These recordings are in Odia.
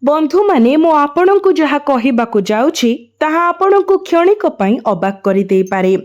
बंधु माने मो आपणको जहा कहिबाकु जाउछि ताहा आपणको क्षणिक पई अबाक करि देई पारे।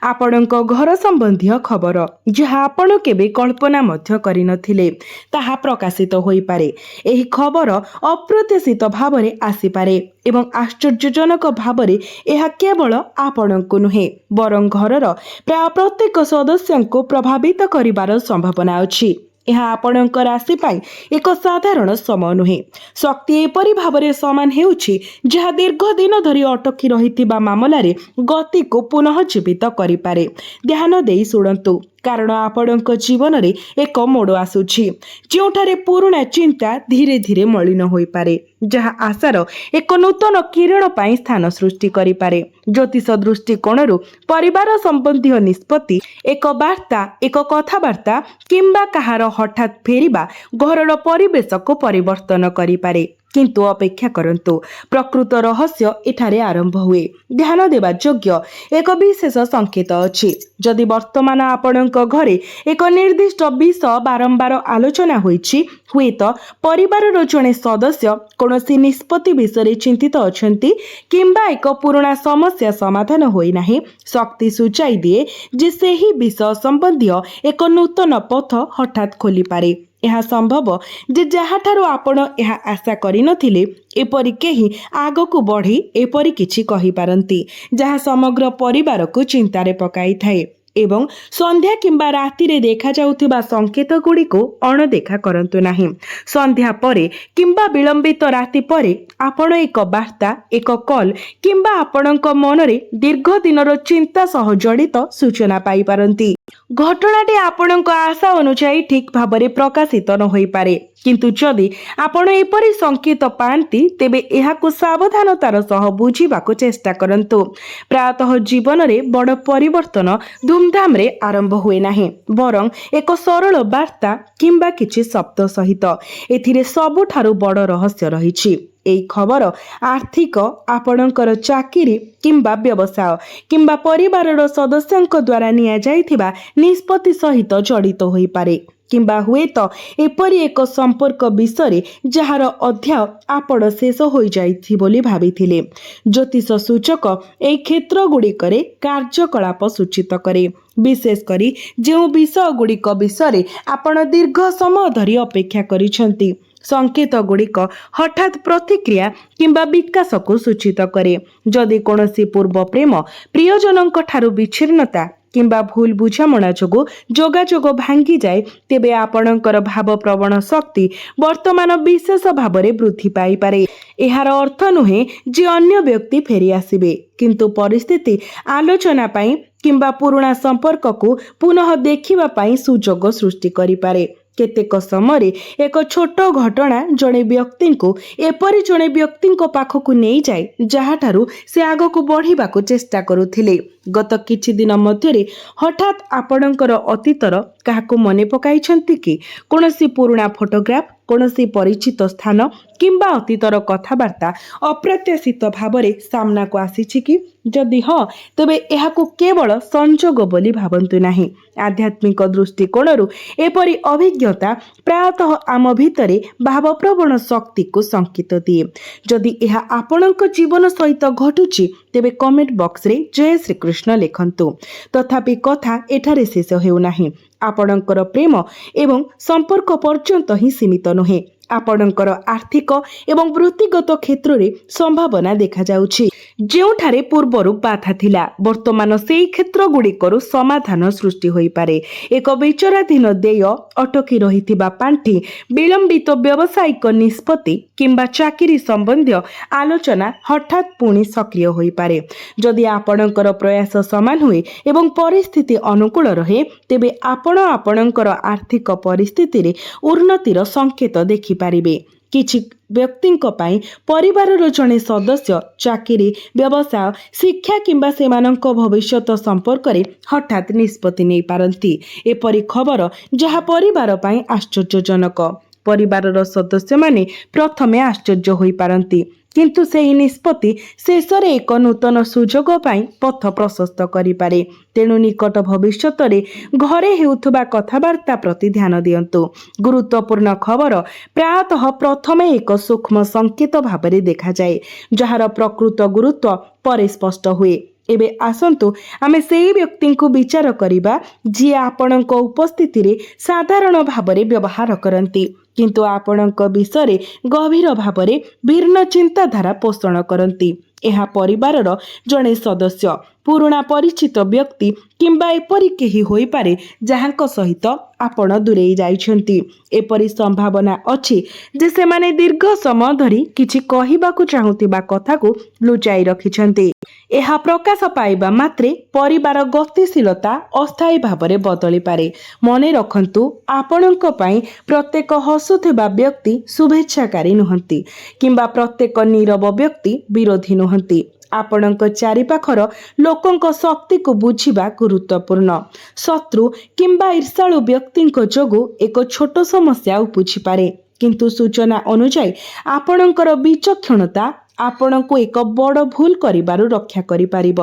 आपणको घर संबंधी खबर जहा आपण केबे कल्पना मध्य करि नथिले ताहा प्रकाशित होई पारे। एही खबर अप्रत्याशित भावरे आसी पारे एवं आश्चर्यजनक भावरे एहा केवल आपणको नुहे बरं घरर प्राय प्रत्येक सदस्यको प्रभावित करिबार संभावना अछि। ଏହା ଆପଣଙ୍କ ରାଶି ପାଇଁ ଏକ ସାଧାରଣ ସମୟ ନୁହେଁ। ଶକ୍ତି ଏପରି ଭାବରେ ସମାନ ହେଉଛି ଯାହା ଦୀର୍ଘ ଦିନ ଧରି ଅଟକି ରହିଥିବା ମାମଲାରେ ଗତିକୁ ପୁନଃ ଜୀବିତ କରିପାରେ। ଧ୍ୟାନ ଦେଇ ଶୁଣନ୍ତୁ, କାରଣ ଆପଣଙ୍କ ଜୀବନରେ ଏକ ମୋଡ଼ ଆସୁଛି ଯେଉଁଠାରେ ପୁରୁଣା ଚିନ୍ତା ଧୀରେ ଧୀରେ ମଳିନ ହୋଇପାରେ, ଯାହା ଆଶାର ଏକ ନୂତନ କିରଣ ପାଇଁ ସ୍ଥାନ ସୃଷ୍ଟି କରିପାରେ। ଜ୍ୟୋତିଷ ଦୃଷ୍ଟିକୋଣରୁ ପରିବାର ସମ୍ବନ୍ଧୀୟ ନିଷ୍ପତ୍ତି, ଏକ ବାର୍ତ୍ତା, ଏକ କଥାବାର୍ତ୍ତା କିମ୍ବା କାହାର ହଠାତ୍ ଫେରିବା ଘରର ପରିବେଶକୁ ପରିବର୍ତ୍ତନ କରିପାରେ। କିନ୍ତୁ ଅପେକ୍ଷା କରନ୍ତୁ, ପ୍ରକୃତ ରହସ୍ୟ ଏଠାରେ ଆରମ୍ଭ ହୁଏ। ଧ୍ୟାନ ଦେବା ଯୋଗ୍ୟ ଏକ ବିଶେଷ ସଂକେତ ଅଛି। ଯଦି ବର୍ତ୍ତମାନ ଆପଣଙ୍କ ଘରେ ଏକ ନିର୍ଦ୍ଦିଷ୍ଟ ବିଷୟ ବାରମ୍ବାର ଆଲୋଚନା ହୋଇଛି, ହୁଏତ ପରିବାରର ଜଣେ ସଦସ୍ୟ କୌଣସି ନିଷ୍ପତ୍ତି ବିଷୟରେ ଚିନ୍ତିତ ଅଛନ୍ତି କିମ୍ବା ଏକ ପୁରୁଣା ସମସ୍ୟା ସମାଧାନ ହୋଇନାହିଁ। ଶକ୍ତି ସୂଚାଇ ଦିଏ ଯେ ସେହି ବିଷୟ ସମ୍ବନ୍ଧୀୟ ଏକ ନୂତନ ପଥ ହଠାତ୍ ଖୋଲିପାରେ। ଏହା ସମ୍ଭବ ଯେ ଯାହାଠାରୁ ଆପଣ ଏହା ଆଶା କରିନଥିଲେ ଏପରି କେହି ଆଗକୁ ବଢ଼ି ଏପରି କିଛି କହିପାରନ୍ତି ଯାହା ସମଗ୍ର ପରିବାରକୁ ଚିନ୍ତାରେ ପକାଇଥାଏ। ଏବଂ ସନ୍ଧ୍ୟା କିମ୍ବା ରାତିରେ ଦେଖାଯାଉଥିବା ସଂକେତ ଗୁଡ଼ିକୁ ଅଣଦେଖା କରନ୍ତୁ ନାହିଁ। ସନ୍ଧ୍ୟା ପରେ କିମ୍ବା ବିଳମ୍ବିତ ରାତି ପରେ ଆପଣ ଏକ ବାର୍ତ୍ତା, ଏକ କଲ୍ କିମ୍ବା ଆପଣଙ୍କ ମନରେ ଦୀର୍ଘ ଦିନର ଚିନ୍ତା ସହ ଜଡ଼ିତ ସୂଚନା ପାଇପାରନ୍ତି। ଘଟଣାଟି ଆପଣଙ୍କ ଆଶା ଅନୁଯାୟୀ ଠିକ୍ ଭାବରେ ପ୍ରକାଶିତ ନ ହୋଇପାରେ, କିନ୍ତୁ ଯଦି ଆପଣ ଏପରି ସଂକେତ ପାଆନ୍ତି ତେବେ ଏହାକୁ ସାବଧାନତାର ସହ ବୁଝିବାକୁ ଚେଷ୍ଟା କରନ୍ତୁ। ପ୍ରାୟତଃ ଜୀବନରେ ବଡ଼ ପରିବର୍ତ୍ତନ ଧୁମଧାମରେ ଆରମ୍ଭ ହୁଏ ନାହିଁ, ବରଂ ଏକ ସରଳ ବାର୍ତ୍ତା କିମ୍ବା କିଛି ଶବ୍ଦ ସହିତ। ଏଥିରେ ସବୁଠାରୁ ବଡ଼ ରହସ୍ୟ ରହିଛି। ଏହି ଖବର ଆର୍ଥିକ, ଆପଣଙ୍କର ଚାକିରି କିମ୍ବା ବ୍ୟବସାୟ କିମ୍ବା ପରିବାରର ସଦସ୍ୟଙ୍କ ଦ୍ୱାରା ନିଆଯାଇଥିବା ନିଷ୍ପତ୍ତି ସହିତ ଜଡ଼ିତ ହୋଇପାରେ, କିମ୍ବା ହୁଏତ ଏପରି ଏକ ସମ୍ପର୍କ ବିଷୟରେ ଯାହାର ଅଧ୍ୟାୟ ଆପଣ ଶେଷ ହୋଇଯାଇଛି ବୋଲି ଭାବିଥିଲେ। ଜ୍ୟୋତିଷ ସୂଚକ ଏହି କ୍ଷେତ୍ରଗୁଡ଼ିକରେ କାର୍ଯ୍ୟକଳାପ ସୂଚିତ କରେ, ବିଶେଷ କରି ଯେଉଁ ବିଷୟଗୁଡ଼ିକ ବିଷୟରେ ଆପଣ ଦୀର୍ଘ ସମୟ ଧରି ଅପେକ୍ଷା କରିଛନ୍ତି। ସଂକେତ ଗୁଡ଼ିକ ହଠାତ୍ ପ୍ରତିକ୍ରିୟା କିମ୍ବା ବିକାଶକୁ ସୂଚିତ କରେ। ଯଦି କୌଣସି ପୂର୍ବ ପ୍ରେମ, ପ୍ରିୟଜନଙ୍କ ଠାରୁ ବିଚ୍ଛିନ୍ନତା କିମ୍ବା ଭୁଲ ବୁଝାମଣା ଯୋଗୁଁ ଯୋଗାଯୋଗ ଭାଙ୍ଗିଯାଏ, ତେବେ ଆପଣଙ୍କର ଭାବପ୍ରବଣ ଶକ୍ତି ବର୍ତ୍ତମାନ ବିଶେଷ ଭାବରେ ବୃଦ୍ଧି ପାଇପାରେ। ଏହାର ଅର୍ଥ ନୁହେଁ ଯେ ଅନ୍ୟ ବ୍ୟକ୍ତି ଫେରି ଆସିବେ, କିନ୍ତୁ ପରିସ୍ଥିତି ଆଲୋଚନା ପାଇଁ କିମ୍ବା ପୁରୁଣା ସମ୍ପର୍କକୁ ପୁନଃ ଦେଖିବା ପାଇଁ ସୁଯୋଗ ସୃଷ୍ଟି କରିପାରେ। କେତେକ ସମୟରେ ଏକ ଛୋଟ ଘଟଣା ଜଣେ ବ୍ୟକ୍ତିଙ୍କୁ ଏପରି ଜଣେ ବ୍ୟକ୍ତିଙ୍କ ପାଖକୁ ନେଇଯାଏ ଯାହାଠାରୁ ସେ ଆଗକୁ ବଢ଼ିବାକୁ ଚେଷ୍ଟା କରୁଥିଲେ। ଗତ କିଛି ଦିନ ମଧ୍ୟରେ ହଠାତ୍ ଆପଣଙ୍କର ଅତୀତର କାହାକୁ ମନେ ପକାଇଛନ୍ତି କି? କୌଣସି ପୁରୁଣା ଫଟୋଗ୍ରାଫ, କୌଣସି ପରିଚିତ ସ୍ଥାନ କିମ୍ବା ଅତୀତର କଥାବାର୍ତ୍ତା ଅପ୍ରତ୍ୟାଶିତ ଭାବରେ ସାମ୍ନାକୁ ଆସିଛି କି? ଯଦି ହଁ, ତେବେ ଏହାକୁ କେବଳ ସଂଯୋଗ ବୋଲି ଭାବନ୍ତୁ ନାହିଁ। ଆଧ୍ୟାତ୍ମିକ ଦୃଷ୍ଟିକୋଣରୁ ଏପରି ଅଭିଜ୍ଞତା ପ୍ରାୟତଃ ଆମ ଭିତରେ ଭାବପ୍ରବଣ ଶକ୍ତିକୁ ସଂକେତ ଦିଏ। ଯଦି ଏହା ଆପଣଙ୍କ ଜୀବନ ସହିତ ଘଟୁଛି ତେବେ କମେଣ୍ଟ ବକ୍ସରେ ଜୟ ଶ୍ରୀକୃଷ୍ଣ ଲେଖନ୍ତୁ। ତଥାପି କଥା ଏଠାରେ ଶେଷ ହେଉନାହିଁ। ଆପଣଙ୍କର ପ୍ରେମ ଏବଂ ସମ୍ପର୍କ ପର୍ଯ୍ୟନ୍ତ ହିଁ ସୀମିତ ନୁହେଁ। ଆପଣଙ୍କର ଆର୍ଥିକ ଏବଂ ବୃତ୍ତିଗତ କ୍ଷେତ୍ରରେ ସମ୍ଭାବନା ଦେଖାଯାଉଛି। ଯେଉଁଠାରେ ପୂର୍ବରୁ ବାଧା ଥିଲା, ବର୍ତ୍ତମାନ ସେହି କ୍ଷେତ୍ରଗୁଡ଼ିକରୁ ସମାଧାନ ସୃଷ୍ଟି ହୋଇପାରେ। ଏକ ବିଚାରାଧୀନ ଦେୟ, ଅଟକି ରହିଥିବା ପାଣ୍ଠି, ବିଳମ୍ବିତ ବ୍ୟବସାୟିକ ନିଷ୍ପତ୍ତି କିମ୍ବା ଚାକିରି ସମ୍ବନ୍ଧୀୟ ଆଲୋଚନା ହଠାତ୍ ପୁଣି ସକ୍ରିୟ ହୋଇପାରେ। ଯଦି ଆପଣଙ୍କର ପ୍ରୟାସ ସମାନ ହୁଏ ଏବଂ ପରିସ୍ଥିତି ଅନୁକୂଳ ରହେ, ତେବେ ଆପଣ ଆପଣଙ୍କର ଆର୍ଥିକ ପରିସ୍ଥିତିରେ ଉନ୍ନତିର ସଂକେତ ଦେଖିପାରିବେ। କିଛି ବ୍ୟକ୍ତିଙ୍କ ପାଇଁ ପରିବାରର ଜଣେ ସଦସ୍ୟ ଚାକିରି, ବ୍ୟବସାୟ, ଶିକ୍ଷା କିମ୍ବା ସେମାନଙ୍କ ଭବିଷ୍ୟତ ସମ୍ପର୍କରେ ହଠାତ୍ ନିଷ୍ପତ୍ତି ନେଇପାରନ୍ତି। ଏପରି ଖବର ଯାହା ପରିବାର ପାଇଁ ଆଶ୍ଚର୍ଯ୍ୟଜନକ, ପରିବାରର ସଦସ୍ୟମାନେ ପ୍ରଥମେ ଆଶ୍ଚର୍ଯ୍ୟ ହୋଇପାରନ୍ତି, କିନ୍ତୁ ସେହି ନିଷ୍ପତ୍ତି ଶେଷରେ ଏକ ନୂତନ ସୁଯୋଗ ପାଇଁ ପଥ ପ୍ରଶସ୍ତ କରିପାରେ। ତେଣୁ ନିକଟ ଭବିଷ୍ୟତରେ ଘରେ ହେଉଥିବା କଥାବାର୍ତ୍ତା ପ୍ରତି ଧ୍ୟାନ ଦିଅନ୍ତୁ। ଗୁରୁତ୍ୱପୂର୍ଣ୍ଣ ଖବର ପ୍ରାୟତଃ ପ୍ରଥମେ ଏକ ସୂକ୍ଷ୍ମ ସଂକେତ ଭାବରେ ଦେଖାଯାଏ, ଯାହାର ପ୍ରକୃତ ଗୁରୁତ୍ୱ ପରେ ସ୍ପଷ୍ଟ ହୁଏ। ଏବେ ଆସନ୍ତୁ ଆମେ ସେହି ବ୍ୟକ୍ତିଙ୍କୁ ବିଚାର କରିବା ଯିଏ ଆପଣଙ୍କ ଉପସ୍ଥିତିରେ ସାଧାରଣ ଭାବରେ ବ୍ୟବହାର କରନ୍ତି, କିନ୍ତୁ ଆପଣଙ୍କ ବିଷୟରେ ଗଭୀର ଭାବରେ ଭିନ୍ନ ଚିନ୍ତାଧାରା ପୋଷଣ କରନ୍ତି। ଏହା ପରିବାରର ଜଣେ ସଦସ୍ୟ, ପୁରୁଣା ପରିଚିତ ବ୍ୟକ୍ତି କିମ୍ବା ଏପରି କେହି ହୋଇପାରେ ଯାହାଙ୍କ ସହିତ ଆପଣ ଦୂରେଇ ଯାଇଛନ୍ତି। ଏପରି ସମ୍ଭାବନା ଅଛି ଯେ ସେମାନେ ଦୀର୍ଘ ସମୟ ଧରି କିଛି କହିବାକୁ ଚାହୁଁଥିବା କଥାକୁ ଲୁଚାଇ ରଖିଛନ୍ତି। ଏହା ପ୍ରକାଶ ପାଇବା ମାତ୍ରେ ପରିବାର ଗତିଶୀଳତା ଅସ୍ଥାୟୀ ଭାବରେ ବଦଳିପାରେ। ମନେ ରଖନ୍ତୁ, ଆପଣଙ୍କ ପାଇଁ ପ୍ରତ୍ୟେକ ହସୁଥିବା ବ୍ୟକ୍ତି ଶୁଭେଚ୍ଛାକାରୀ ନୁହନ୍ତି କିମ୍ବା ପ୍ରତ୍ୟେକ ନୀରବ ବ୍ୟକ୍ତି ବିରୋଧୀ ନୁହନ୍ତି। ଆପଣଙ୍କ ଚାରିପାଖର ଲୋକଙ୍କ ଶକ୍ତିକୁ ବୁଝିବା ଗୁରୁତ୍ୱପୂର୍ଣ୍ଣ। ଶତ୍ରୁ କିମ୍ବା ଈର୍ଷାଳୁ ବ୍ୟକ୍ତିଙ୍କ ଯୋଗୁଁ ଏକ ଛୋଟ ସମସ୍ୟା ଉପୁଜିପାରେ, କିନ୍ତୁ ସୂଚନା ଅନୁଯାୟୀ ଆପଣଙ୍କର ବିଚକ୍ଷଣତା ଆପଣଙ୍କୁ ଏକ ବଡ଼ ଭୁଲ କରିବାରୁ ରକ୍ଷା କରିପାରିବ।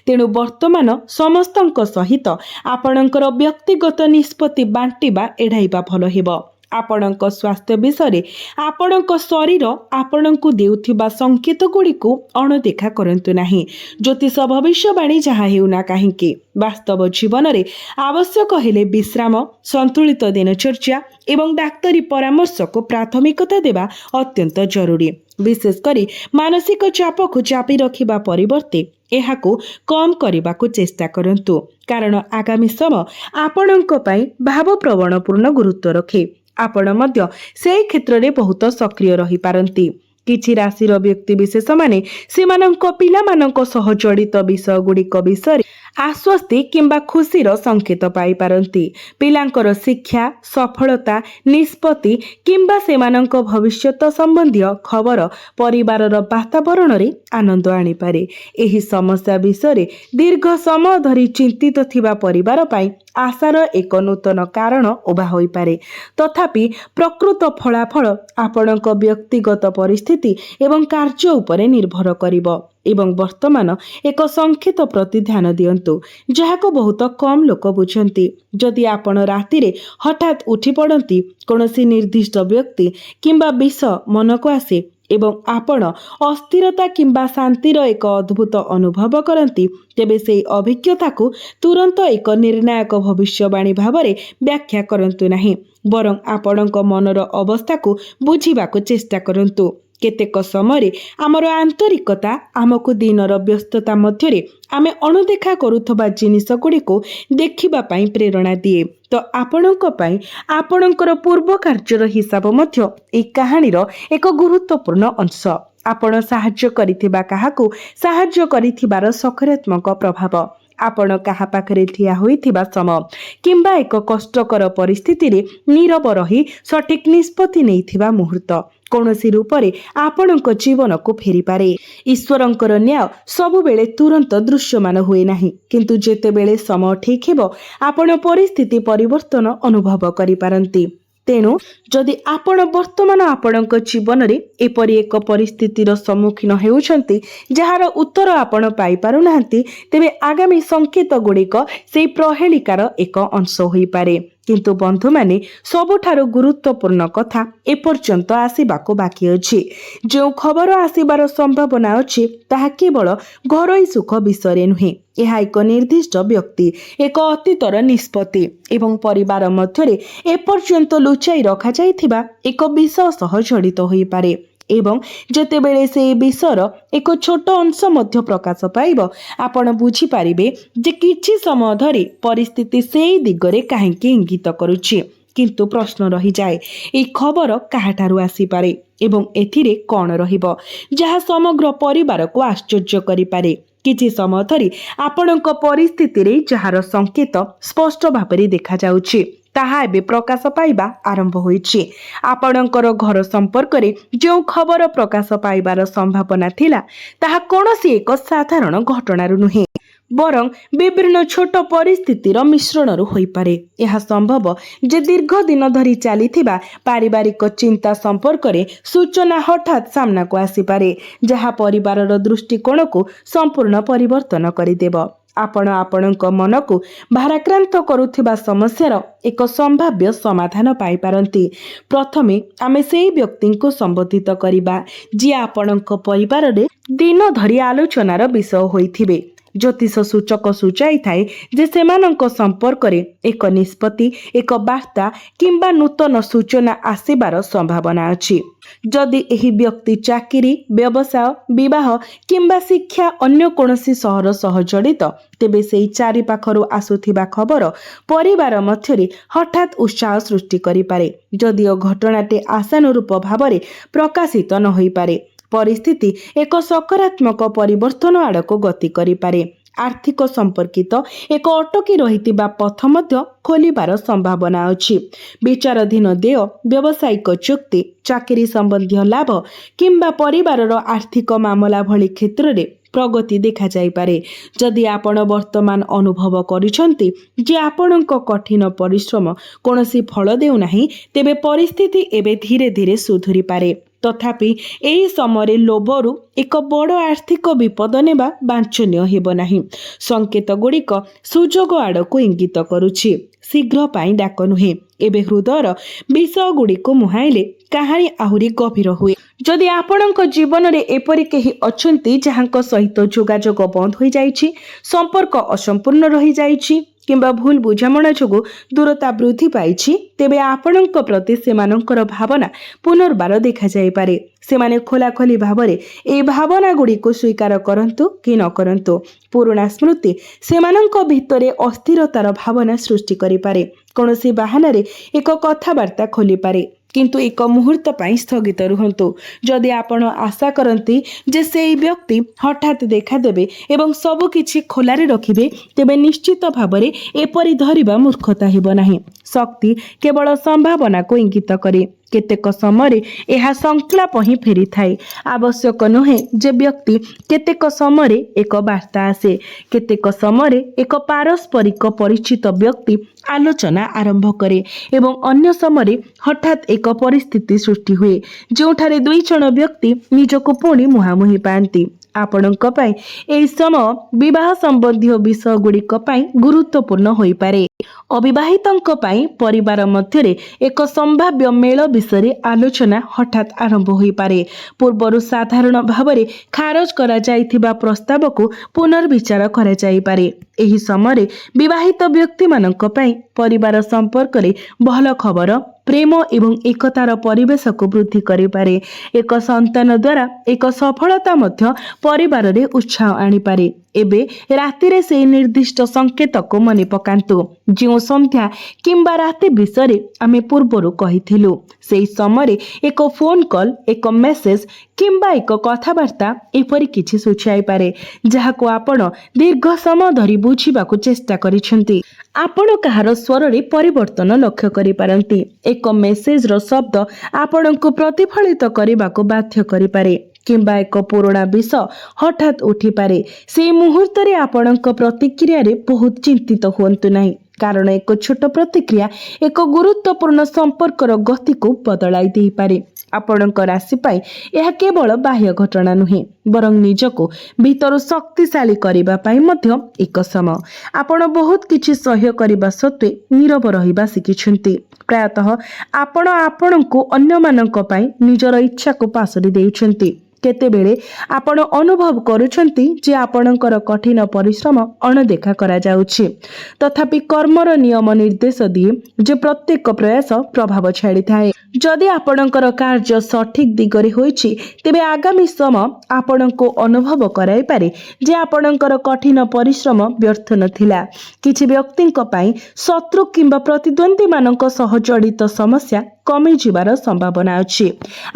ତେଣୁ ବର୍ତ୍ତମାନ ସମସ୍ତଙ୍କ ସହିତ ଆପଣଙ୍କର ବ୍ୟକ୍ତିଗତ ନିଷ୍ପତ୍ତି ବାଣ୍ଟିବା ଏଡ଼ାଇବା ଭଲ ହେବ। ଆପଣଙ୍କ ସ୍ୱାସ୍ଥ୍ୟ ବିଷୟରେ ଆପଣଙ୍କ ଶରୀର ଆପଣଙ୍କୁ ଦେଉଥିବା ସଂକେତଗୁଡ଼ିକୁ ଅଣଦେଖା କରନ୍ତୁ ନାହିଁ। ଜ୍ୟୋତିଷ ଭବିଷ୍ୟବାଣୀ ଯାହା ହେଉନା କାହିଁକି, ବାସ୍ତବ ଜୀବନରେ ଆବଶ୍ୟକ ହେଲେ ବିଶ୍ରାମ, ସନ୍ତୁଳିତ ଦିନଚର୍ଯ୍ୟା ଏବଂ ଡାକ୍ତରୀ ପରାମର୍ଶକୁ ପ୍ରାଥମିକତା ଦେବା ଅତ୍ୟନ୍ତ ଜରୁରୀ। ବିଶେଷ କରି ମାନସିକ ଚାପକୁ ଚାପି ରଖିବା ପରିବର୍ତ୍ତେ ଏହାକୁ କମ୍ କରିବାକୁ ଚେଷ୍ଟା କରନ୍ତୁ, କାରଣ ଆଗାମୀ ସମୟ ଆପଣଙ୍କ ପାଇଁ ଭାବପ୍ରବଣପୂର୍ଣ୍ଣ ଗୁରୁତ୍ୱ ରଖେ। ଆପଣ ମଧ୍ୟ ସେହି କ୍ଷେତ୍ରରେ ବହୁତ ସକ୍ରିୟ ରହିପାରନ୍ତି। କିଛି ରାଶିର ବ୍ୟକ୍ତିବିଶେଷମାନେ ସେମାନଙ୍କ ପିଲାମାନଙ୍କ ସହ ଜଡ଼ିତ ବିଷୟଗୁଡ଼ିକ ବିଷୟରେ ଆଶ୍ୱସ୍ତି କିମ୍ବା ଖୁସିର ସଂକେତ ପାଇପାରନ୍ତି। ପିଲାଙ୍କର ଶିକ୍ଷା, ସଫଳତା, ନିଷ୍ପତ୍ତି କିମ୍ବା ସେମାନଙ୍କ ଭବିଷ୍ୟତ ସମ୍ବନ୍ଧୀୟ ଖବର ପରିବାରର ବାତାବରଣରେ ଆନନ୍ଦ ଆଣିପାରେ। ଏହି ସମସ୍ୟା ବିଷୟରେ ଦୀର୍ଘ ସମୟ ଧରି ଚିନ୍ତିତ ଥିବା ପରିବାର ପାଇଁ ଆଶାର ଏକ ନୂତନ କାରଣ ଉଭା ହୋଇପାରେ। ତଥାପି ପ୍ରକୃତ ଫଳାଫଳ ଆପଣଙ୍କ ବ୍ୟକ୍ତିଗତ ପରିସ୍ଥିତି ଏବଂ କାର୍ଯ୍ୟ ଉପରେ ନିର୍ଭର କରିବ। ଏବଂ ବର୍ତ୍ତମାନ ଏକ ସଂକେତ ପ୍ରତି ଧ୍ୟାନ ଦିଅନ୍ତୁ, ଯାହାକୁ ବହୁତ କମ୍ ଲୋକ ବୁଝନ୍ତି। ଯଦି ଆପଣ ରାତିରେ ହଠାତ୍ ଉଠି ପଡ଼ନ୍ତି, କୌଣସି ନିର୍ଦ୍ଦିଷ୍ଟ ବ୍ୟକ୍ତି କିମ୍ବା ବିଷୟ ମନକୁ ଆସେ ଏବଂ ଆପଣ ଅସ୍ଥିରତା କିମ୍ବା ଶାନ୍ତିର ଏକ ଅଦ୍ଭୁତ ଅନୁଭବ କରନ୍ତି, ତେବେ ସେହି ଅଭିଜ୍ଞତାକୁ ତୁରନ୍ତ ଏକ ନିର୍ଣ୍ଣାୟକ ଭବିଷ୍ୟବାଣୀ ଭାବରେ ବ୍ୟାଖ୍ୟା କରନ୍ତୁ ନାହିଁ, ବରଂ ଆପଣଙ୍କ ମନର ଅବସ୍ଥାକୁ ବୁଝିବାକୁ ଚେଷ୍ଟା କରନ୍ତୁ। କେତେକ ସମୟରେ ଆମର ଆନ୍ତରିକତା ଆମକୁ ଦିନର ବ୍ୟସ୍ତତା ମଧ୍ୟରେ ଆମେ ଅଣଦେଖା କରୁଥିବା ଜିନିଷଗୁଡ଼ିକୁ ଦେଖିବା ପାଇଁ ପ୍ରେରଣା ଦିଏ। ତ ଆପଣଙ୍କ ପାଇଁ ଆପଣଙ୍କର ପୂର୍ବ କାର୍ଯ୍ୟର ହିସାବ ମଧ୍ୟ ଏହି କାହାଣୀର ଏକ ଗୁରୁତ୍ୱପୂର୍ଣ୍ଣ ଅଂଶ। ଆପଣ ସାହାଯ୍ୟ କରିଥିବା କାହାକୁ ସାହାଯ୍ୟ କରିଥିବାର ସକାରାତ୍ମକ ପ୍ରଭାବ, ଆପଣ କାହା ପାଖରେ ଠିଆ ହୋଇଥିବା ସମୟ କିମ୍ବା ଏକ କଷ୍ଟକର ପରିସ୍ଥିତିରେ ନୀରବ ରହି ସଠିକ୍ ନିଷ୍ପତ୍ତି ନେଇଥିବା ମୁହୂର୍ତ୍ତ କୌଣସି ରୂପରେ ଆପଣଙ୍କ ଜୀବନକୁ ଫେରିପାରେ। ଈଶ୍ୱରଙ୍କର ନ୍ୟାୟ ସବୁବେଳେ ତୁରନ୍ତ ଦୃଶ୍ୟମାନ ହୁଏ ନାହିଁ, କିନ୍ତୁ ଯେତେବେଳେ ସମୟ ଠିକ୍ ହେବ ଆପଣ ପରିସ୍ଥିତି ପରିବର୍ତ୍ତନ ଅନୁଭବ କରିପାରନ୍ତି। ତେଣୁ ଯଦି ଆପଣ ବର୍ତ୍ତମାନ ଆପଣଙ୍କ ଜୀବନରେ ଏପରି ଏକ ପରିସ୍ଥିତିର ସମ୍ମୁଖୀନ ହେଉଛନ୍ତି ଯାହାର ଉତ୍ତର ଆପଣ ପାଇପାରୁନାହାନ୍ତି, ତେବେ ଆଗାମୀ ସଂକେତ ଗୁଡ଼ିକ ସେହି ପ୍ରହେଳିକାର ଏକ ଅଂଶ ହୋଇପାରେ। କିନ୍ତୁ ବନ୍ଧୁମାନେ, ସବୁଠାରୁ ଗୁରୁତ୍ୱପୂର୍ଣ୍ଣ କଥା ଏପର୍ଯ୍ୟନ୍ତ ଆସିବାକୁ ବାକି ଅଛି। ଯେଉଁ ଖବର ଆସିବାର ସମ୍ଭାବନା ଅଛି ତାହା କେବଳ ଘରୋଇ ସୁଖ ବିଷୟରେ ନୁହେଁ, ଏହା ଏକ ନିର୍ଦ୍ଦିଷ୍ଟ ବ୍ୟକ୍ତି, ଏକ ଅତୀତର ନିଷ୍ପତ୍ତି ଏବଂ ପରିବାର ମଧ୍ୟରେ ଏପର୍ଯ୍ୟନ୍ତ ଲୁଚାଇ ରଖାଯାଇଥିବା ଏକ ବିଷୟ ସହ ଜଡ଼ିତ ହୋଇପାରେ। ଏବଂ ଯେତେବେଳେ ସେହି ବିଷୟର ଏକ ଛୋଟ ଅଂଶ ମଧ୍ୟ ପ୍ରକାଶ ପାଇବ, ଆପଣ ବୁଝିପାରିବେ ଯେ କିଛି ସମୟ ଧରି ପରିସ୍ଥିତି ସେହି ଦିଗରେ କାହିଁକି ଇଙ୍ଗିତ କରୁଛି। କିନ୍ତୁ ପ୍ରଶ୍ନ ରହିଯାଏ, ଏହି ଖବର କାହାଠାରୁ ଆସିପାରେ ଏବଂ ଏଥିରେ କ'ଣ ରହିବ ଯାହା ସମଗ୍ର ପରିବାରକୁ ଆଶ୍ଚର୍ଯ୍ୟ କରିପାରେ। କିଛି ସମୟ ଧରି ଆପଣଙ୍କ ପରିସ୍ଥିତିରେ ଯାହାର ସଂକେତ ସ୍ପଷ୍ଟ ଭାବରେ ଦେଖାଯାଉଛି ତାହା ଏବେ ପ୍ରକାଶ ପାଇବା ଆରମ୍ଭ ହୋଇଛି। ଆପଣଙ୍କର ଘର ସମ୍ପର୍କରେ ଯେଉଁ ଖବର ପ୍ରକାଶ ପାଇବାର ସମ୍ଭାବନା ଥିଲା, ତାହା କୌଣସି ଏକ ସାଧାରଣ ଘଟଣାରୁ ନୁହେଁ, ବରଂ ବିଭିନ୍ନ ଛୋଟ ପରିସ୍ଥିତିର ମିଶ୍ରଣରୁ ହୋଇପାରେ। ଏହା ସମ୍ଭବ ଯେ ଦୀର୍ଘ ଦିନ ଧରି ଚାଲିଥିବା ପାରିବାରିକ ଚିନ୍ତା ସମ୍ପର୍କରେ ସୂଚନା ହଠାତ୍ ସାମ୍ନାକୁ ଆସିପାରେ, ଯାହା ପରିବାରର ଦୃଷ୍ଟିକୋଣକୁ ସମ୍ପୂର୍ଣ୍ଣ ପରିବର୍ତ୍ତନ କରିଦେବ। ଆପଣ ଆପଣଙ୍କ ମନକୁ ଭାରାକ୍ରାନ୍ତ କରୁଥିବା ସମସ୍ୟାର ଏକ ସମ୍ଭାବ୍ୟ ସମାଧାନ ପାଇପାରନ୍ତି। ପ୍ରଥମେ ଆମେ ସେହି ବ୍ୟକ୍ତିଙ୍କୁ ସମ୍ବୋଧିତ କରିବା ଯିଏ ଆପଣଙ୍କ ପରିବାରରେ ଦିନ ଧରି ଆଲୋଚନାର ବିଷୟ ହୋଇଥିବେ। ଜ୍ୟୋତିଷ ସୂଚକ ସୂଚାଇଥାଏ ଯେ ସେମାନଙ୍କ ସମ୍ପର୍କରେ ଏକ ନିଷ୍ପତ୍ତି, ଏକ ବାର୍ତ୍ତା କିମ୍ବା ନୂତନ ସୂଚନା ଆସିବାର ସମ୍ଭାବନା ଅଛି। ଯଦି ଏହି ବ୍ୟକ୍ତି ଚାକିରି, ବ୍ୟବସାୟ, ବିବାହ କିମ୍ବା ଶିକ୍ଷା ଅନ୍ୟ କୌଣସି ସହର ସହ ଜଡ଼ିତ, ତେବେ ସେହି ଚାରିପାଖରୁ ଆସୁଥିବା ଖବର ପରିବାର ମଧ୍ୟରେ ହଠାତ୍ ଉତ୍ସାହ ସୃଷ୍ଟି କରିପାରେ। ଯଦିଓ ଘଟଣାଟି ଆଶାନୁରୂପ ଭାବରେ ପ୍ରକାଶିତ ନ ହୋଇପାରେ, ପରିସ୍ଥିତି ଏକ ସକାରାତ୍ମକ ପରିବର୍ତ୍ତନ ଆଡ଼କୁ ଗତି କରିପାରେ। ଆର୍ଥିକ ସମ୍ପର୍କିତ ଏକ ଅଟକି ରହିଥିବା ପଥ ମଧ୍ୟ ଖୋଲିବାର ସମ୍ଭାବନା ଅଛି। ବିଚାରାଧୀନ ଦେୟ, ବ୍ୟବସାୟିକ ଚୁକ୍ତି, ଚାକିରି ସମ୍ବନ୍ଧୀୟ ଲାଭ କିମ୍ବା ପରିବାରର ଆର୍ଥିକ ମାମଲା ଭଳି କ୍ଷେତ୍ରରେ ପ୍ରଗତି ଦେଖାଯାଇପାରେ। ଯଦି ଆପଣ ବର୍ତ୍ତମାନ ଅନୁଭବ କରୁଛନ୍ତି ଯେ ଆପଣଙ୍କ କଠିନ ପରିଶ୍ରମ କୌଣସି ଫଳ ଦେଉନାହିଁ, ତେବେ ପରିସ୍ଥିତି ଏବେ ଧୀରେ ଧୀରେ ସୁଧୁରିପାରେ। ତଥାପି ଏହି ସମୟରେ ଲୋଭରୁ ଏକ ବଡ଼ ଆର୍ଥିକ ବିପଦ ନେବା ବାଞ୍ଛନୀୟ ହେବ ନାହିଁ। ସଂକେତ ଗୁଡ଼ିକ ସୁଯୋଗ ଆଡ଼କୁ ଇଙ୍ଗିତ କରୁଛି। ଶୀଘ୍ର ପାଇଁ ଡାକ ନୁହେଁ। ଏବେ ହୃଦୟର ବିଷୟ ଗୁଡ଼ିକୁ ମୁହାଁଇଲେ କାହାଣୀ ଆହୁରି ଗଭୀର ହୁଏ। ଯଦି ଆପଣଙ୍କ ଜୀବନରେ ଏପରି କେହି ଅଛନ୍ତି ଯାହାଙ୍କ ସହିତ ଯୋଗାଯୋଗ ବନ୍ଦ ହୋଇଯାଇଛି, ସମ୍ପର୍କ ଅସମ୍ପୂର୍ଣ୍ଣ ରହିଯାଇଛି କିମ୍ବା ଭୁଲ ବୁଝାମଣା ଯୋଗୁଁ ଦୂରତା ବୃଦ୍ଧି ପାଇଛି, ତେବେ ଆପଣଙ୍କ ପ୍ରତି ସେମାନଙ୍କର ଭାବନା ପୁନର୍ବାର ଦେଖାଯାଇପାରେ। ସେମାନେ ଖୋଲାଖୋଲି ଭାବରେ ଏହି ଭାବନା ଗୁଡ଼ିକୁ ସ୍ୱୀକାର କରନ୍ତୁ କି ନ କରନ୍ତୁ, ପୁରୁଣା ସ୍ମୃତି ସେମାନଙ୍କ ଭିତରେ ଅସ୍ଥିରତାର ଭାବନା ସୃଷ୍ଟି କରିପାରେ। କୌଣସି ବାହାନାରେ ଏକ କଥାବାର୍ତ୍ତା ଖୋଲିପାରେ, କିନ୍ତୁ ଏକ ମୁହୂର୍ତ୍ତ ପାଇଁ ସ୍ଥଗିତ ରୁହନ୍ତୁ। ଯଦି ଆପଣ ଆଶା କରନ୍ତି ଯେ ସେହି ବ୍ୟକ୍ତି ହଠାତ୍ ଦେଖାଦେବେ ଏବଂ ସବୁକିଛି ଖୋଲାରେ ରଖିବେ, ତେବେ ନିଶ୍ଚିତ ଭାବରେ ଏପରି ଧରିବା ମୂର୍ଖତା ହେବ ନାହିଁ। ଶକ୍ତି କେବଳ ସମ୍ଭାବନାକୁ ଇଙ୍ଗିତ କରେ। କେତେକ ସମୟରେ ଏହା ସଂକ୍ଳାପ ହିଁ ଫେରିଥାଏ। ଆବଶ୍ୟକ ନୁହେଁ ଯେ ବ୍ୟକ୍ତି କେତେକ ସମୟରେ ଏକ ବାର୍ତ୍ତା ଆସେ। କେତେକ ସମୟରେ ଏକ ପାରସ୍ପରିକ ପରିଚିତ ବ୍ୟକ୍ତି ଆଲୋଚନା ଆରମ୍ଭ କରେ ଏବଂ ଅନ୍ୟ ସମୟରେ ହଠାତ୍ ଏକ ପରିସ୍ଥିତି ସୃଷ୍ଟି ହୁଏ ଯେଉଁଠାରେ ଦୁଇ ଜଣ ବ୍ୟକ୍ତି ନିଜକୁ ପୁଣି ମୁହାଁମୁହିଁ ପାଆନ୍ତି। ଆପଣଙ୍କ ପାଇଁ ଏହି ସମୟ ବିବାହ ସମ୍ବନ୍ଧୀୟ ବିଷୟ ଗୁଡ଼ିକ ପାଇଁ ଗୁରୁତ୍ୱପୂର୍ଣ୍ଣ ହୋଇପାରେ। ଅବିବାହିତଙ୍କ ପାଇଁ ପରିବାର ମଧ୍ୟରେ ଏକ ସମ୍ଭାବ୍ୟ ମେଳ ବିଷୟରେ ଆଲୋଚନା ହଠାତ୍ ଆରମ୍ଭ ହୋଇପାରେ। ପୂର୍ବରୁ ସାଧାରଣ ଭାବରେ ଖାରଜ କରାଯାଇଥିବା ପ୍ରସ୍ତାବକୁ ପୁନର୍ବିଚାର କରାଯାଇପାରେ। ଏହି ସମୟରେ ବିବାହିତ ବ୍ୟକ୍ତିମାନଙ୍କ ପାଇଁ ପରିବାର ସମ୍ପର୍କରେ ଭଲ ଖବର ପ୍ରେମ ଏବଂ ଏକତାର ପରିବେଶକୁ ବୃଦ୍ଧି କରିପାରେ। ଏକ ସନ୍ତାନ ଦ୍ୱାରା ଏକ ସଫଳତା ମଧ୍ୟ ପରିବାରରେ ଉତ୍ସାହ ଆଣିପାରେ। ଏବେ ରାତିରେ ସେହି ନିର୍ଦ୍ଦିଷ୍ଟ ସଂକେତକୁ ମନେ ପକାନ୍ତୁ ଯେଉଁ ସନ୍ଧ୍ୟା କିମ୍ବା ରାତି ବିଷୟରେ ଆମେ ପୂର୍ବରୁ କହିଥିଲୁ। ସେହି ସମୟରେ ଏକ ଫୋନ୍ କଲ୍, ଏକ ମେସେଜ କିମ୍ବା ଏକ କଥାବାର୍ତ୍ତା ଏପରି କିଛି ସୂଚାଇପାରେ ଯାହାକୁ ଆପଣ ଦୀର୍ଘ ସମୟ ଧରି ବୁଝିବାକୁ ଚେଷ୍ଟା କରିଛନ୍ତି। ଆପଣ କାହାର ସ୍ୱରରେ ପରିବର୍ତ୍ତନ ଲକ୍ଷ୍ୟ କରିପାରନ୍ତି। ଏକ ମେସେଜର ଶବ୍ଦ ଆପଣଙ୍କୁ ପ୍ରତିଫଳିତ କରିବାକୁ ବାଧ୍ୟ କରିପାରେ କିମ୍ବା ଏକ ପୁରୁଣା ବିଷୟ ହଠାତ୍ ଉଠିପାରେ। ସେହି ମୁହୂର୍ତ୍ତରେ ଆପଣଙ୍କ ପ୍ରତିକ୍ରିୟାରେ ବହୁତ ଚିନ୍ତିତ ହୁଅନ୍ତୁ ନାହିଁ, କାରଣ ଏକ ଛୋଟ ପ୍ରତିକ୍ରିୟା ଏକ ଗୁରୁତ୍ୱପୂର୍ଣ୍ଣ ସମ୍ପର୍କର ଗତିକୁ ବଦଳାଇ ଦେଇପାରେ। ଆପଣଙ୍କ ରାଶି ପାଇଁ ଏହା କେବଳ ବାହ୍ୟ ଘଟଣା ନୁହେଁ, ବରଂ ନିଜକୁ ଭିତରୁ ଶକ୍ତିଶାଳୀ କରିବା ପାଇଁ ମଧ୍ୟ ଏକ ସମୟ। ଆପଣ ବହୁତ କିଛି ସହ୍ୟ କରିବା ସତ୍ତ୍ୱେ ନୀରବ ରହିବା ଶିଖିଛନ୍ତି। ପ୍ରାୟତଃ ଆପଣ ଆପଣଙ୍କୁ ଅନ୍ୟମାନଙ୍କ ପାଇଁ ନିଜର ଇଚ୍ଛାକୁ ପାସୋରି ଦେଉଛନ୍ତି। କେତେବେଳେ ଆପଣ ଅନୁଭବ କରୁଛନ୍ତି ଯେ ଆପଣଙ୍କର କଠିନ ପରିଶ୍ରମ ଅଣଦେଖା କରାଯାଉଛି, ତଥାପି କର୍ମର ନିୟମ ନିର୍ଦ୍ଦେଶ ଦିଏ ଯେ ପ୍ରତ୍ୟେକ ପ୍ରୟାସ ପ୍ରଭାବ ଛାଡ଼ିଥାଏ। ଯଦି ଆପଣଙ୍କର କାର୍ଯ୍ୟ ସଠିକ୍ ଦିଗରେ ହୋଇଛି, ତେବେ ଆଗାମୀ ସମୟ ଆପଣଙ୍କୁ ଅନୁଭବ କରାଇପାରେ ଯେ ଆପଣଙ୍କର କଠିନ ପରିଶ୍ରମ ବ୍ୟର୍ଥ ନଥିଲା। କିଛି ବ୍ୟକ୍ତିଙ୍କ ପାଇଁ ଶତ୍ରୁ କିମ୍ବା ପ୍ରତିଦ୍ୱନ୍ଦ୍ୱୀମାନଙ୍କ ସହ ଜଡ଼ିତ ସମସ୍ୟା କମିଯିବାର ସମ୍ଭାବନା ଅଛି।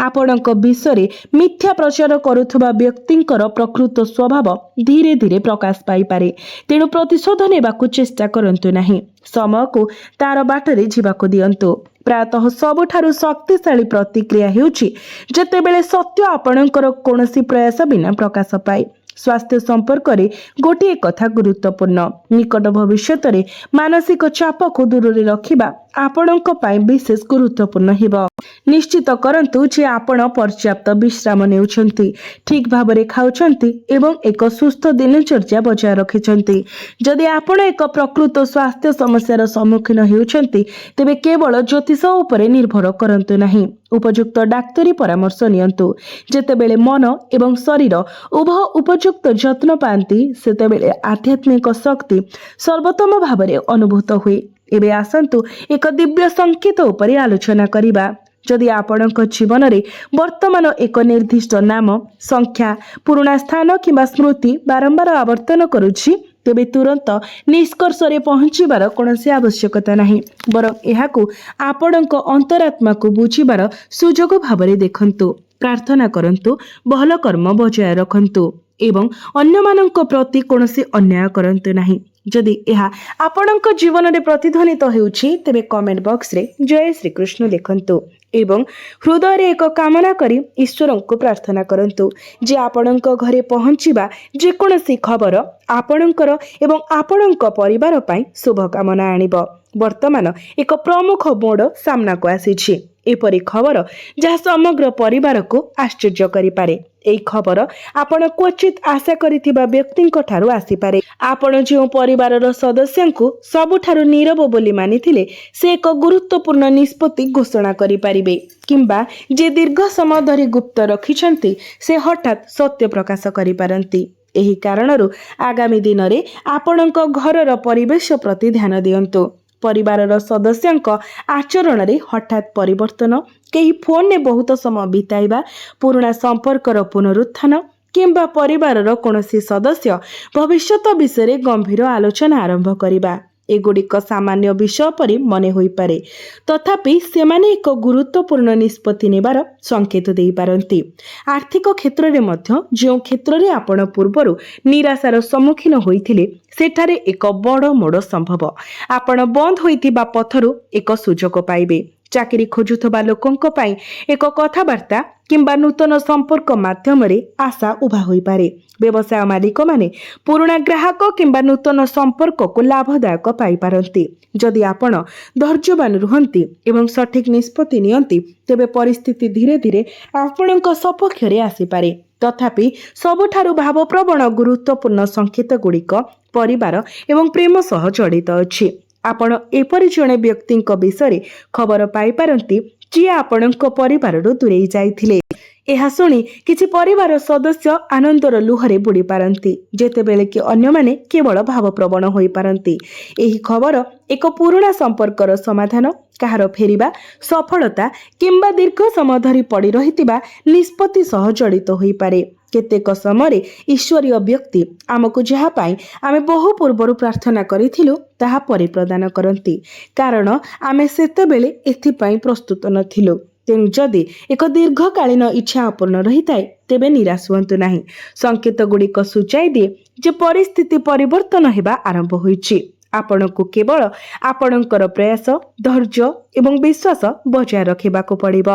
ଆପଣଙ୍କ ବିଷୟରେ ମିଥ୍ୟା ପ୍ରଚାର କରୁଥିବା ବ୍ୟକ୍ତିଙ୍କର ପ୍ରକୃତ ସ୍ୱଭାବ ଧୀରେ ଧୀରେ ପ୍ରକାଶ ପାଇପାରେ। ତେଣୁ ପ୍ରତିଶୋଧ ନେବାକୁ ଚେଷ୍ଟା କରନ୍ତୁ ନାହିଁ, ସମୟକୁ ତାର ବାଟରେ ଯିବାକୁ ଦିଅନ୍ତୁ। ପ୍ରାୟତଃ ସବୁଠାରୁ ଶକ୍ତିଶାଳୀ ପ୍ରତିକ୍ରିୟା ହେଉଛି ଯେତେବେଳେ ସତ୍ୟ ଆପଣଙ୍କର କୌଣସି ପ୍ରୟାସ ବିନା ପ୍ରକାଶ ପାଏ। स्वास्थ्य संपर्क रे गोटे कथा गुरुत्वपूर्ण निकट भविष्य रे मानसिक चाप को दूर रे रखिबा आपणक पई विशेष गुरुत्वपूर्ण हेबो। निश्चित करंतु जे आपण पर्याप्त विश्राम नेउछंती, ठीक भाबरे खाउछंती एवं एक सुस्थ दिनचर्या बजाय रखिछंती। जदि आपण एक प्रकृत स्वास्थ्य समस्यार सम्मुखीन हेउछंती तेबे केवल ज्योतिष उपरे निर्भर करंतु नाही, उपयुक्त डाक्तरी परामर्श नियंतु। जेतेबेले मन एवं शरीर उभय उपयुक्त जत्न पाती सेतेबेले आध्यात्मिक शक्ति सर्वोत्तम भावरे अनुभूत हुए। एबे आसंतु एक दिव्य संकेत उपरे आलोचना करिबा। जदि आपणक जीवन रे वर्तमान एक निर्दिष्ट नाम, संख्या, पुराना स्थान किंबा स्मृति बारंबार आवर्तन करुछि तेबे तुरंत निष्कर्ष रे पहुंचीबार कौनसी आवश्यकता नहीं, बरं एहाकु आपणक अंतरात्मा को बुझीबार सुजोग भावरे देखंतु, प्रार्थना करंतु, भल कर्म बजाय रखंतु एवं अन्यमानक प्रति कौनसी अन्याय करंतु नहीं। जदि यह आपणक जीवन में प्रतिध्वनित हेउछि तेबे कमेंट बॉक्स रे जय श्री कृष्ण लिखंतु एवं हृदय रे एक कामना करी ईश्वर को प्रार्थना करंतु जे आपणक घरे पहुंचीबा जे कोनसी खबर आपणकर एवं आपणक परिवार पई शुभ कामना आनिब। वर्तमान एक प्रमुख मोड़ सामना को आसीछि, एपरी खबर जहाँ समग्र परिवार को आश्चर्य करिपारे। एई खबर आपण क्वचित आशा करिथिबा व्यक्तिंक ठारू आसीपारे। आपण जो परिवारर सदस्यंकु सबुठारू नीरव बोली मानिथिले से एक गुरुत्वपूर्ण निष्पत्ति घोषणा करिपारिबे, किंबा जे दीर्घ समय धरि गुप्त रखिछंती से हठात सत्य प्रकाश करिपारंती। एही कारणरू आगामी दिन रे आपणक घरर परिवेश प्रति ध्यान दियंतु। परिवारर सदस्यंक आचरण रे हठात परिवर्तन, कहीं फोन ने बहुत समय बिताइबा, पुराना संपर्कर पुनरुत्थान किंबा परिवारर कौनसी सदस्य भविष्यत विषय गंभीर आलोचना आरंभ करिबा एगुड़िक सामान्य विषय परि मने होई पारे, तथापि सेमाने एक गुरुत्वपूर्ण निष्पत्ति नेबार संकेत देई पारंती। आर्थिक क्षेत्र रे मध्य जो क्षेत्र रे आपण पूर्वरु निराशार सम्मुखीन होइथिले सेठारे एक बड़ मोड़ संभव। आपण बंद होइथिबा पथरु एक सुजोग पाइबे। चाकरी खोजुथबा लोकंक पई एक कथाबार्ता किंबा नूतन संपर्क माध्यम रे आशा उभा होई पारे। व्यवसाय मालिक माने पुराना ग्राहक किंबा नूतन संपर्क को लाभदायक पाई पारंती। जदि आपण धैर्यवान रुहंती एवं सठिक निष्पत्ति नियंती तेबे परिस्थिति धीरे धीरे आपणक सपक्ष रे आसी पारे। तथापि सबुठारू भावप्रवण गुरुत्वपूर्ण संकेत गुड़िक परिवार एवं प्रेम सह जड़ित अछि। आपण एपरि जणे व्यक्तिंक विषय खबर पाई पारंती जे आपणक परिवारରୁ दूरेई जाइथिले। ଏହା ଶୁଣି କିଛି ପରିବାର ସଦସ୍ୟ ଆନନ୍ଦର ଲୁହରେ ବୁଡ଼ି ପାରନ୍ତି, ଯେତେବେଳେ କି ଅନ୍ୟମାନେ କେବଳ ଭାବପ୍ରବଣ ହୋଇପାରନ୍ତି। ଏହି ଖବର ଏକ ପୁରୁଣା ସମ୍ପର୍କର ସମାଧାନ, କାହାର ଫେରିବା, ସଫଳତା କିମ୍ବା ଦୀର୍ଘ ସମୟ ଧରି ପଡ଼ି ରହିଥିବା ନିଷ୍ପତ୍ତି ସହ ଜଡ଼ିତ ହୋଇପାରେ। କେତେକ ସମୟରେ ଈଶ୍ୱରୀୟ ବ୍ୟକ୍ତି ଆମକୁ ଯାହା ପାଇଁ ଆମେ ବହୁ ପୂର୍ବରୁ ପ୍ରାର୍ଥନା କରିଥିଲୁ ତାହା ପରେ ପ୍ରଦାନ କରନ୍ତି, କାରଣ ଆମେ ସେତେବେଳେ ଏଥିପାଇଁ ପ୍ରସ୍ତୁତ ନଥିଲୁ। ତେଣୁ ଯଦି ଏକ ଦୀର୍ଘକାଳୀନ ଇଚ୍ଛା ଅପୂର୍ଣ୍ଣ ରହିଥାଏ ତେବେ ନିରାଶ ହୁଅନ୍ତୁ ନାହିଁ। ସଂକେତ ଗୁଡ଼ିକ ସୂଚାଇ ଦିଏ ଯେ ପରିସ୍ଥିତି ପରିବର୍ତ୍ତନ ହେବା ଆରମ୍ଭ ହୋଇଛି। ଆପଣଙ୍କୁ କେବଳ ଆପଣଙ୍କର ପ୍ରୟାସ, ଧୈର୍ଯ୍ୟ ଏବଂ ବିଶ୍ୱାସ ବଜାୟ ରଖିବାକୁ ପଡ଼ିବ।